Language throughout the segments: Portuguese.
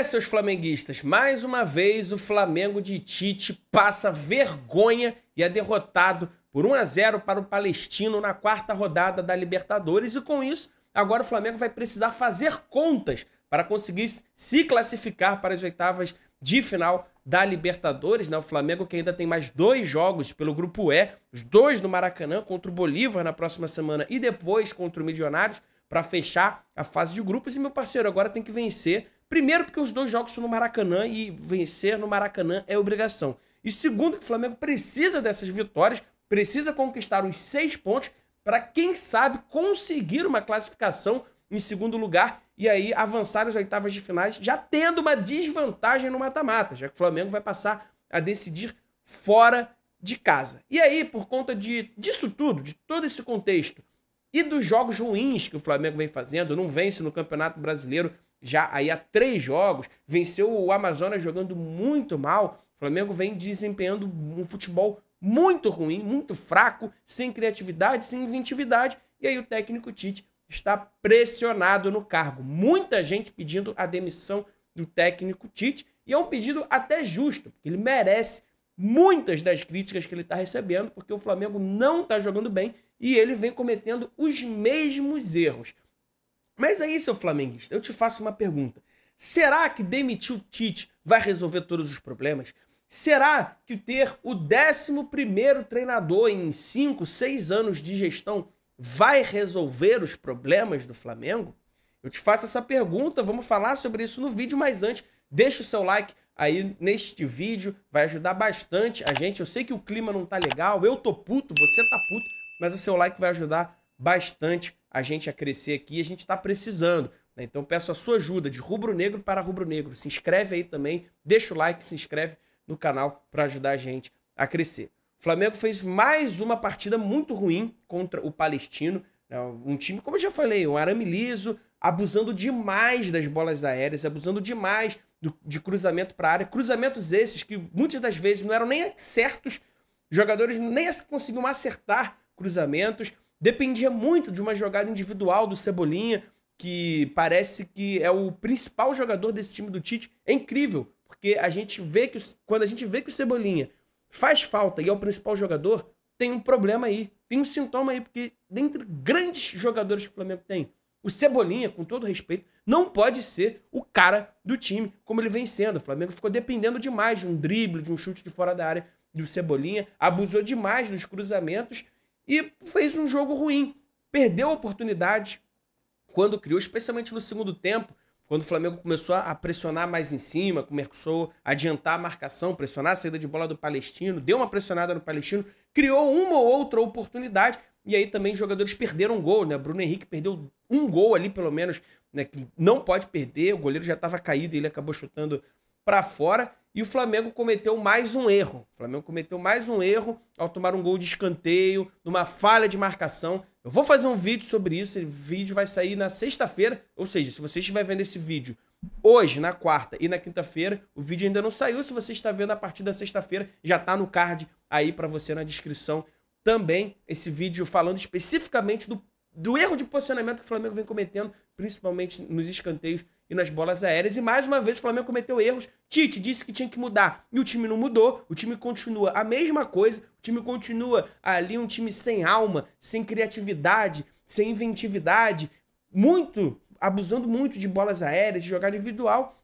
Seus flamenguistas, mais uma vez o Flamengo de Tite passa vergonha e é derrotado por 1-0 para o Palestino na quarta rodada da Libertadores e com isso, agora o Flamengo vai precisar fazer contas para conseguir se classificar para as oitavas de final da Libertadores, né? O Flamengo que ainda tem mais 2 jogos pelo Grupo E, os 2 no Maracanã contra o Bolívar na próxima semana e depois contra o Milionários para fechar a fase de grupos. E meu parceiro, agora tem que vencer. Primeiro, porque os 2 jogos são no Maracanã e vencer no Maracanã é obrigação. E segundo, que o Flamengo precisa dessas vitórias, precisa conquistar os 6 pontos para, quem sabe, conseguir uma classificação em segundo lugar e aí avançar às oitavas de finais, já tendo uma desvantagem no mata-mata, já que o Flamengo vai passar a decidir fora de casa. E aí, por conta disso tudo, de todo esse contexto, e dos jogos ruins que o Flamengo vem fazendo, não vence no Campeonato Brasileiro já aí há 3 jogos, venceu o Amazonas jogando muito mal, o Flamengo vem desempenhando um futebol muito ruim, muito fraco, sem criatividade, sem inventividade, e aí o técnico Tite está pressionado no cargo. Muita gente pedindo a demissão do técnico Tite, e é um pedido até justo, porque ele merece muitas das críticas que ele está recebendo, porque o Flamengo não está jogando bem e ele vem cometendo os mesmos erros. Mas aí, seu flamenguista, eu te faço uma pergunta. Será que demitir o Tite vai resolver todos os problemas? Será que ter o 11º treinador em 5, 6 anos de gestão vai resolver os problemas do Flamengo? Eu te faço essa pergunta, vamos falar sobre isso no vídeo, mas antes, deixa o seu like aí neste vídeo, vai ajudar bastante a gente. Eu sei que o clima não tá legal, eu tô puto, você tá puto, mas o seu like vai ajudar bastante a gente a crescer aqui, a gente tá precisando, né? Então peço a sua ajuda de rubro-negro para rubro-negro. Se inscreve aí também, deixa o like, se inscreve no canal para ajudar a gente a crescer. O Flamengo fez mais uma partida muito ruim contra o Palestino, né? Um time, como eu já falei, um arame liso, abusando demais das bolas aéreas, abusando demais de cruzamento para a área, cruzamentos esses que muitas das vezes não eram nem certos, jogadores nem conseguiam acertar cruzamentos, dependia muito de uma jogada individual do Cebolinha, que parece que é o principal jogador desse time do Tite. É incrível, porque a gente vê que quando a gente vê que o Cebolinha faz falta e é o principal jogador, tem um problema aí, tem um sintoma aí, porque dentre grandes jogadores que o Flamengo tem, o Cebolinha, com todo respeito, não pode ser o cara do time como ele vem sendo. O Flamengo ficou dependendo demais de um drible, de um chute de fora da área do Cebolinha, abusou demais dos cruzamentos e fez um jogo ruim. Perdeu oportunidades quando criou, especialmente no segundo tempo, quando o Flamengo começou a pressionar mais em cima, começou a adiantar a marcação, pressionar a saída de bola do Palestino, deu uma pressionada no Palestino, criou uma ou outra oportunidade, e aí também os jogadores perderam um gol, né? Bruno Henrique perdeu um gol ali, pelo menos, né? Que não pode perder, o goleiro já estava caído e ele acabou chutando para fora. E o Flamengo cometeu mais um erro. O Flamengo cometeu mais um erro ao tomar um gol de escanteio, numa falha de marcação. Eu vou fazer um vídeo sobre isso, esse vídeo vai sair na sexta-feira, ou seja, se você estiver vendo esse vídeo hoje, na quarta e na quinta-feira, o vídeo ainda não saiu. Se você está vendo a partir da sexta-feira, já está no card aí para você na descrição também, esse vídeo falando especificamente do erro de posicionamento que o Flamengo vem cometendo, principalmente nos escanteios e nas bolas aéreas. E mais uma vez o Flamengo cometeu erros. Tite disse que tinha que mudar e o time não mudou, o time continua a mesma coisa, o time continua ali um time sem alma, sem criatividade, sem inventividade, abusando muito de bolas aéreas, de jogada individual.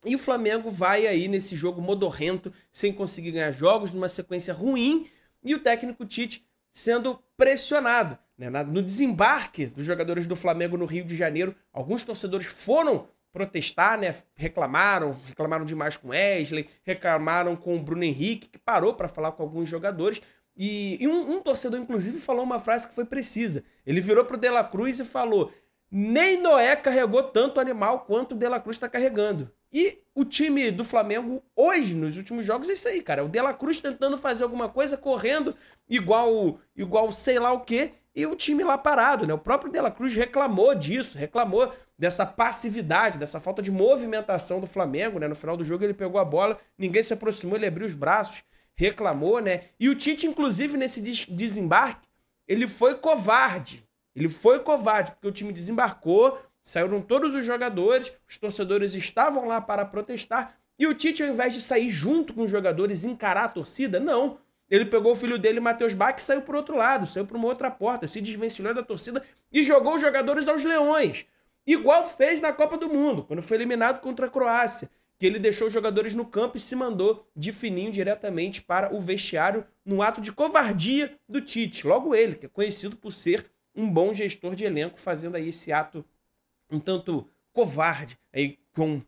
E o Flamengo vai aí nesse jogo modorrento, sem conseguir ganhar jogos, numa sequência ruim, e o técnico Tite sendo pressionado, né? No desembarque dos jogadores do Flamengo no Rio de Janeiro, alguns torcedores foram protestar, né? Reclamaram demais com Wesley, reclamaram com o Bruno Henrique, que parou para falar com alguns jogadores, e um torcedor, inclusive, falou uma frase que foi precisa. Ele virou pro De La Cruz e falou: nem Noé carregou tanto animal quanto o De La Cruz está carregando. E o time do Flamengo hoje, nos últimos jogos, é isso aí, cara. O De La Cruz tentando fazer alguma coisa, correndo igual sei lá o quê, e o time lá parado, né? O próprio De La Cruz reclamou disso, reclamou dessa passividade, dessa falta de movimentação do Flamengo, né? No final do jogo ele pegou a bola, ninguém se aproximou, ele abriu os braços, reclamou, né? E o Tite, inclusive, nesse desembarque, ele foi covarde. Ele foi covarde, porque o time desembarcou, Saíram todos os jogadores, os torcedores estavam lá para protestar, e o Tite, ao invés de sair junto com os jogadores e encarar a torcida, não. Ele pegou o filho dele, Matheus Bach, e saiu por outro lado, saiu por uma outra porta, se desvencilhou da torcida e jogou os jogadores aos leões. Igual fez na Copa do Mundo, quando foi eliminado contra a Croácia, que ele deixou os jogadores no campo e se mandou de fininho diretamente para o vestiário no ato de covardia do Tite. Logo ele, que é conhecido por ser um bom gestor de elenco, fazendo aí esse ato um tanto covarde, aí com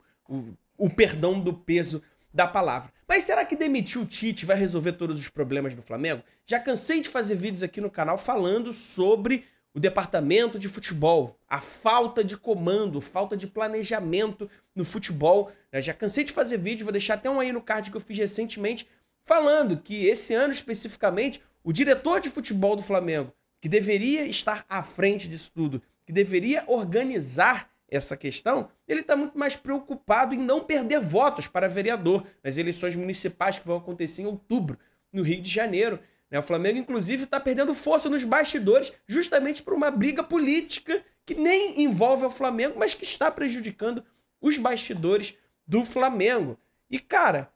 o perdão do peso da palavra. Mas será que demitir o Tite vai resolver todos os problemas do Flamengo? Já cansei de fazer vídeos aqui no canal falando sobre o departamento de futebol, a falta de comando, falta de planejamento no futebol. Eu já cansei de fazer vídeo, vou deixar até um aí no card que eu fiz recentemente, falando que esse ano especificamente, o diretor de futebol do Flamengo, que deveria estar à frente disso tudo, que deveria organizar essa questão, ele está muito mais preocupado em não perder votos para vereador nas eleições municipais que vão acontecer em outubro, no Rio de Janeiro. O Flamengo, inclusive, está perdendo força nos bastidores justamente por uma briga política que nem envolve o Flamengo, mas que está prejudicando os bastidores do Flamengo. E, cara,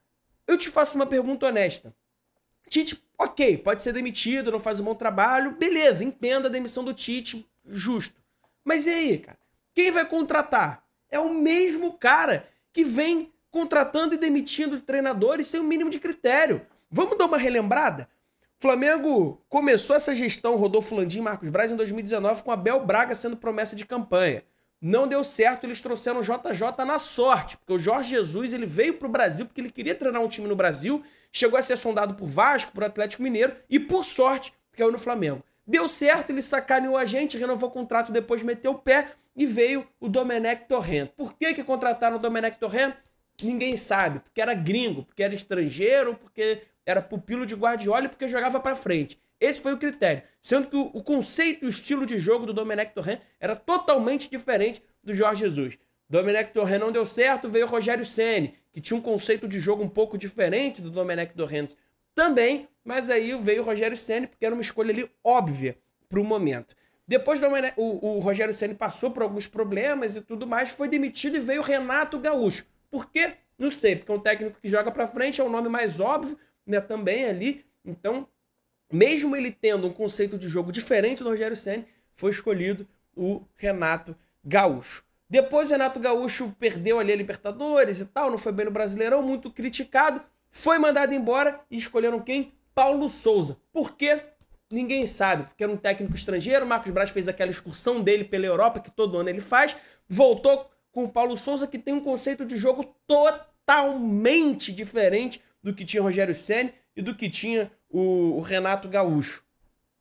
eu te faço uma pergunta honesta. Tite, ok, pode ser demitido, não faz um bom trabalho, beleza, entenda a demissão do Tite, justo. Mas e aí, cara? Quem vai contratar? É o mesmo cara que vem contratando e demitindo treinadores sem o mínimo de critério. Vamos dar uma relembrada? O Flamengo começou essa gestão Rodolfo Landim e Marcos Braz em 2019 com Abel Braga sendo promessa de campanha. Não deu certo, eles trouxeram o JJ na sorte, porque o Jorge Jesus ele veio para o Brasil porque ele queria treinar um time no Brasil, chegou a ser sondado por Vasco, por Atlético Mineiro e, por sorte, caiu no Flamengo. Deu certo, ele sacaneou a gente, renovou o contrato, depois meteu o pé e veio o Domenech Torrent. Por que contrataram o Domenech Torrent? Ninguém sabe, porque era gringo, porque era estrangeiro, porque era pupilo de Guardiola e porque jogava para frente. Esse foi o critério. Sendo que o conceito e o estilo de jogo do Domenech Torrent era totalmente diferente do Jorge Jesus. Domenech Torrent não deu certo, veio o Rogério Ceni, que tinha um conceito de jogo um pouco diferente do Domenech Torrent também, mas aí veio o Rogério Ceni porque era uma escolha ali óbvia para o momento. Depois o Rogério Ceni passou por alguns problemas e tudo mais, foi demitido e veio o Renato Gaúcho. Por quê? Não sei, porque é um técnico que joga para frente, é o nome mais óbvio, né, também ali. Então, mesmo ele tendo um conceito de jogo diferente do Rogério Ceni, foi escolhido o Renato Gaúcho. Depois o Renato Gaúcho perdeu ali a Libertadores e tal, não foi bem no Brasileirão, muito criticado, foi mandado embora e escolheram quem? Paulo Souza. Por quê? Ninguém sabe, porque era um técnico estrangeiro, o Marcos Braz fez aquela excursão dele pela Europa, que todo ano ele faz, voltou com o Paulo Souza, que tem um conceito de jogo totalmente diferente do que tinha o Rogério Ceni e do que tinha o Renato Gaúcho.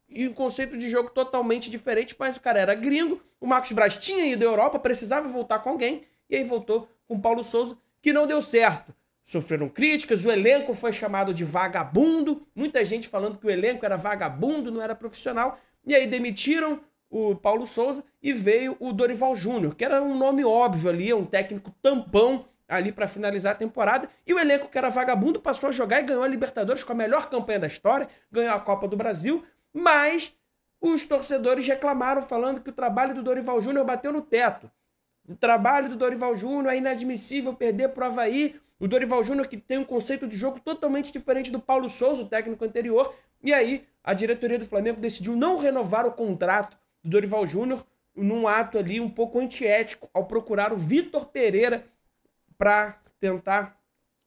E um conceito de jogo totalmente diferente, mas o cara era gringo, o Marcos Braz tinha ido à Europa, precisava voltar com alguém, e aí voltou com o Paulo Souza, que não deu certo. Sofreram críticas, o elenco foi chamado de vagabundo, muita gente falando que o elenco era vagabundo, não era profissional, e aí demitiram o Paulo Souza e veio o Dorival Júnior, que era um nome óbvio ali, um técnico tampão ali para finalizar a temporada, e o elenco que era vagabundo passou a jogar e ganhou a Libertadores com a melhor campanha da história, ganhou a Copa do Brasil, mas os torcedores reclamaram falando que o trabalho do Dorival Júnior bateu no teto. O trabalho do Dorival Júnior é inadmissível perder pro Avaí. O Dorival Júnior que tem um conceito de jogo totalmente diferente do Paulo Souza, o técnico anterior. E aí a diretoria do Flamengo decidiu não renovar o contrato do Dorival Júnior num ato ali um pouco antiético ao procurar o Vitor Pereira para tentar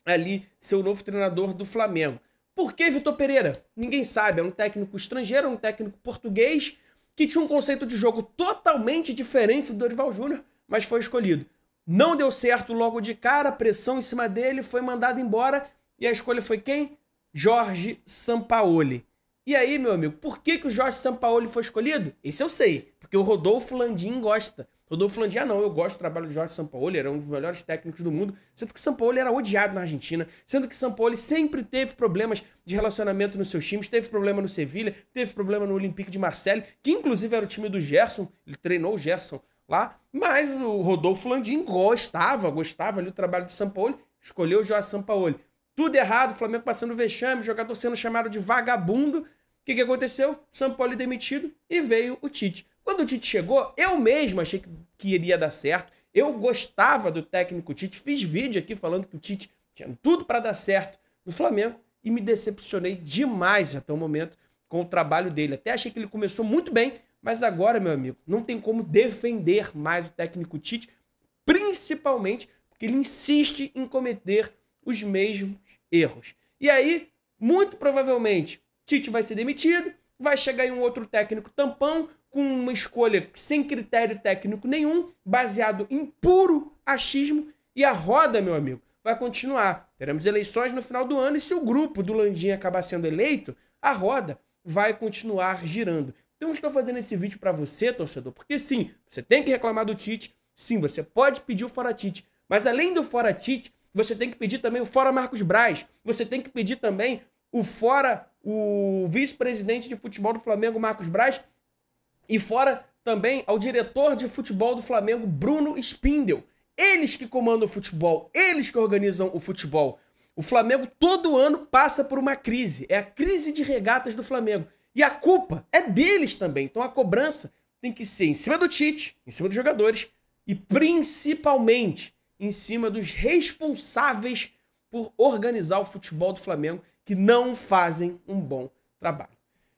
ali ser o novo treinador do Flamengo. Por que Vitor Pereira? Ninguém sabe. É um técnico estrangeiro, um técnico português que tinha um conceito de jogo totalmente diferente do Dorival Júnior, mas foi escolhido. Não deu certo logo de cara, pressão em cima dele, foi mandado embora e a escolha foi quem? Jorge Sampaoli. E aí, meu amigo, por que o Jorge Sampaoli foi escolhido? Esse eu sei, porque o Rodolfo Landim gosta. Rodolfo Landim, não, eu gosto do trabalho do Jorge Sampaoli, era um dos melhores técnicos do mundo, sendo que Sampaoli era odiado na Argentina, sendo que Sampaoli sempre teve problemas de relacionamento nos seus times, teve problema no Sevilha, teve problema no Olympique de Marseille, que inclusive era o time do Gerson, ele treinou o Gerson lá, mas o Rodolfo Landim gostava ali do trabalho do Sampaoli, escolheu o Jorge Sampaoli. Tudo errado, o Flamengo passando vexame, o jogador sendo chamado de vagabundo. O que aconteceu? Sampaoli demitido e veio o Tite. Quando o Tite chegou, eu mesmo achei que iria dar certo. Eu gostava do técnico Tite, fiz vídeo aqui falando que o Tite tinha tudo para dar certo no Flamengo e me decepcionei demais até o momento com o trabalho dele. Até achei que ele começou muito bem, mas agora, meu amigo, não tem como defender mais o técnico Tite, principalmente porque ele insiste em cometer os mesmos erros. E aí, muito provavelmente, Tite vai ser demitido, vai chegar em um outro técnico tampão, com uma escolha sem critério técnico nenhum, baseado em puro achismo, e a roda, meu amigo, vai continuar. Teremos eleições no final do ano e se o grupo do Landim acabar sendo eleito, a roda vai continuar girando. Então eu estou fazendo esse vídeo para você, torcedor, porque sim, você tem que reclamar do Tite, sim, você pode pedir o fora Tite, mas além do fora Tite, você tem que pedir também o fora Marcos Braz, você tem que pedir também o fora o vice-presidente de futebol do Flamengo, Marcos Braz, e fora também ao diretor de futebol do Flamengo, Bruno Spindel. Eles que comandam o futebol, eles que organizam o futebol. O Flamengo todo ano passa por uma crise, é a crise de regatas do Flamengo. E a culpa é deles também, então a cobrança tem que ser em cima do Tite, em cima dos jogadores e principalmente em cima dos responsáveis por organizar o futebol do Flamengo, que não fazem um bom trabalho.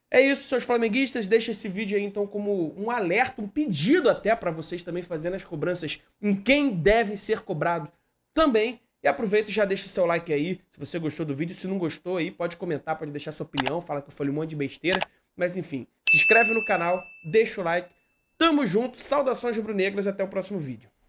É isso, seus flamenguistas, deixa esse vídeo aí então como um alerta, um pedido até para vocês também fazendo as cobranças em quem deve ser cobrado também. E aproveita e já deixa o seu like aí, se você gostou do vídeo. Se não gostou aí, pode comentar, pode deixar sua opinião, fala que eu falei um monte de besteira. Mas enfim, se inscreve no canal, deixa o like. Tamo junto, saudações rubro-negras, até o próximo vídeo.